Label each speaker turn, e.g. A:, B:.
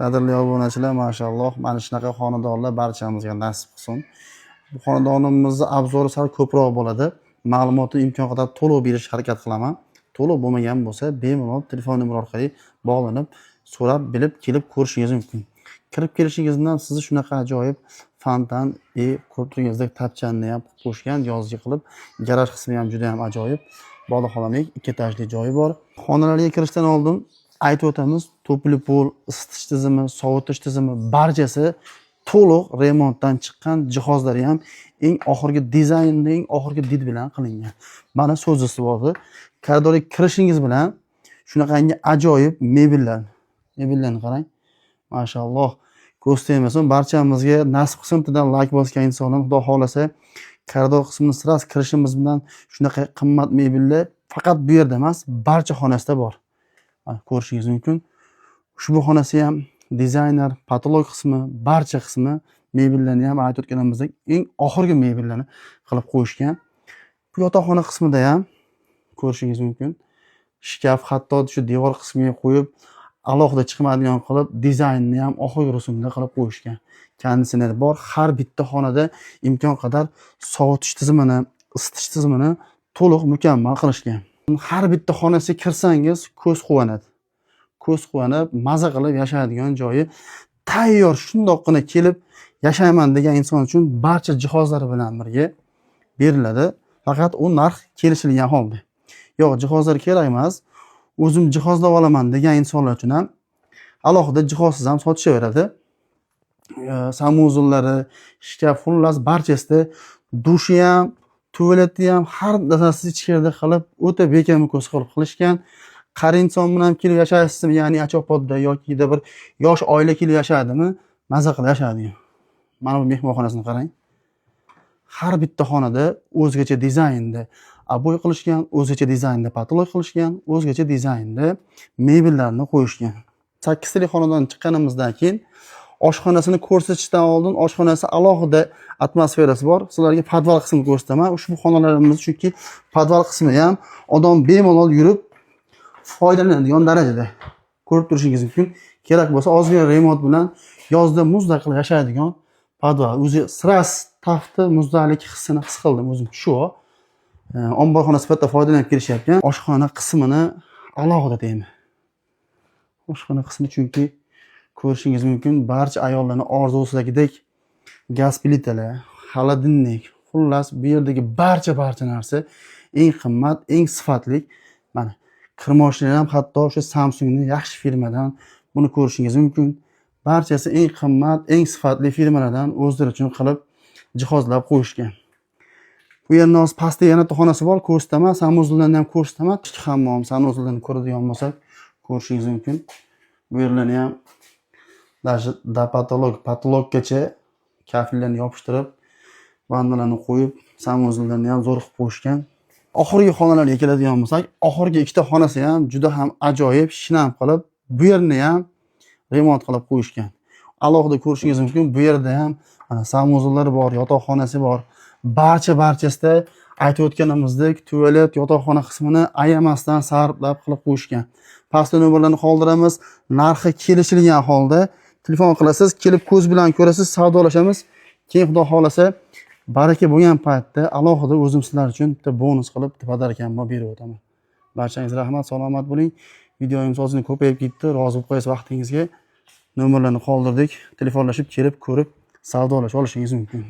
A: Qadrli obunachilar, mashalloh, mana shunaqa xonadonlar barchamizga nasib qilsin. Bu xonadonimizni obzori sal ko'proq bo'ladi. Ma'lumotni imkon qadar to'liq berishga harakat qilaman. To'liq bo'lmagan bo'lsa, bemalol telefon nomeri orqali bog'lanib, so'rab, bilib, kelib ko'rishingiz mumkin. Kirib kelishingizdan sizni shunaqa ajoyib fontan, ko'rib turganingizdek tapchanni ham qo'shgan, yozgi qilib, garaj qismi ham juda ham ajoyib. Bog'laxonaning 2 etajli joyi bor. Xonalarga kirishdan oldin aytib o'tamiz, to'pli pol, isitish tizimi, sovutish tizimi barchasi to'liq remontdan chiqqan, jihozlari ham eng oxirgi dizaynda, eng oxirgi did bilan qilingan. Mana so'z ustuvori. Koridorga kirishingiz bilan shunaqangi ajoyib mebellarni qarang. Mashalloh. Ko'z tegmasin, barchamizga nasib qilsin, bittadan like bosgan insonlar, xudo xolasa, koridor qismini siras kirishimiz bilan shunaqa qimmat mebellar faqat bu yerda emas, barcha xonasida bor. Ko'rishingiz mumkin. Ushbu xonasi ham dizayner, patolog qismi, barcha qismi mebellarni ham aytib o'tganimizdek eng oxirgi mebellarni qilib qo'yishgan. Bu yotoqxona qismida ham ko'rishingiz mumkin. Shkaf hatto shu devor qismiga qo'yib, alohida chiqmaydigan qilib dizaynni ham oxirgi rusumda qilib qo'yishgan. Konditsioner bor. Har bitta xonada imkon qadar sovutish tizimini, isitish tizimini to'liq mukammal qilishgan. Har bitta xonasiga kirsangiz ko'z quvonadi. Ko'z quvonib, maza qilib yashaydigan joyi tayyor shundoqqina kelib yashayman degan inson uchun barcha jihozlari bilan birga beriladi. Faqat u narx kelishilgan holda. Yo'q, jihozlar kerak emas, o'zim jihozlab olaman degan insonlar uchun ham alohida jihozsiz ham sotishaveradi. Samuzullari, shkaf, xullas barchasida dushi ham, tualeti ham har narsasi ichkarida qilib, o'ta bekami ko'z qilib qilishgan. Qari inson bilan kelib yashaysizmi, ya'ni achopodda yoki bir yosh oila kelib yashaydimi, maza qilib yashaydigan. Mana bu mehmonxonasini qarang. Har bitta xonada o'zgacha dizaynda abo'y qilishgan, o'zgacha dizaynda patolog qilishgan, o'zgacha dizaynda mebellarni qo'yishgan. 8 tali xonadan chiqqanimizdan keyin oshxonasini ko'rsatishdan oldin oshxonasi alohida atmosferasi bor. Sizlarga podval qismini ko'rsataman. Ushbu xonalarimiz chunki podval qismi ham odam bemalol yurib foydalanadigan darajada ko'rib turishingiz mumkin. Kerak bo'lsa ozgina remont bilan yozda muzdaq qilib yashaydigan podval. O'zi siras tafti muzdaqlik hissini his qildim o'zim. Shu omborxona sifatida foydalanib kelishyapgan. Oshxona qismini alohida deyman. Oshxona qismi chunki ko'rishingiz mumkin, barcha ayollarning orzusidagidek gaz plitalar, xolodilnik, xullas bu yerdagi barcha narsa eng qimmat, eng sifatli. Mana kirmoshlar ham hatto o'sha Samsungning yaxshi firmadan buni ko'rishingiz mumkin. Barchasi eng qimmat, eng sifatli firmalardan o'zlari uchun qilib jihozlab qo'yishgan. Bu yerda o'z pastda yana xonasi bor, ko'rsataman, sanuzullarni ham ko'rsataman. Ichki hammom, sanuzullarni ko'radigan bo'lsak, ko'rishingiz mumkin. Bu yerlarni ham da patologgacha kafillarni yopishtirib, vannalarni qo'yib, sanuzullarni ham zo'r qilib qo'yishgan. Oxirgi xonalarga keladigan bo'lsak, oxirgi ikkita xonasi ham juda ham ajoyib, shinam qilib, bu yerni ham remont qilib qo'yishgan. Alohida ko'rishingiz mumkin, bu yerda ham samuzullari bor, yotoqxonasi bor. Barchasida aytib o'tganimizdek, tualet, yotoqxona qismini ayamasdan sarflab qilib qo'yishgan. Pastda nomerlarni qoldiramiz. Narxi kelishilgan holda telefon qilasiz, kelib ko'z bilan ko'rasiz, savdolashamiz. Keyin xudo xolasa baraka bo'lgan paytda alohida o'zim sizlar uchun bitta bonus qilib podarkamni berib o'taman. Barchangizga rahmat, salomat bo'ling. Videomiz ozgina ko'payib ketdi. Rozi bo'lib qo'yasiz vaqtingizga. Nomerlarni qoldirdik. Telefonlashib kelib ko'rib savdolashib olishingiz mumkin.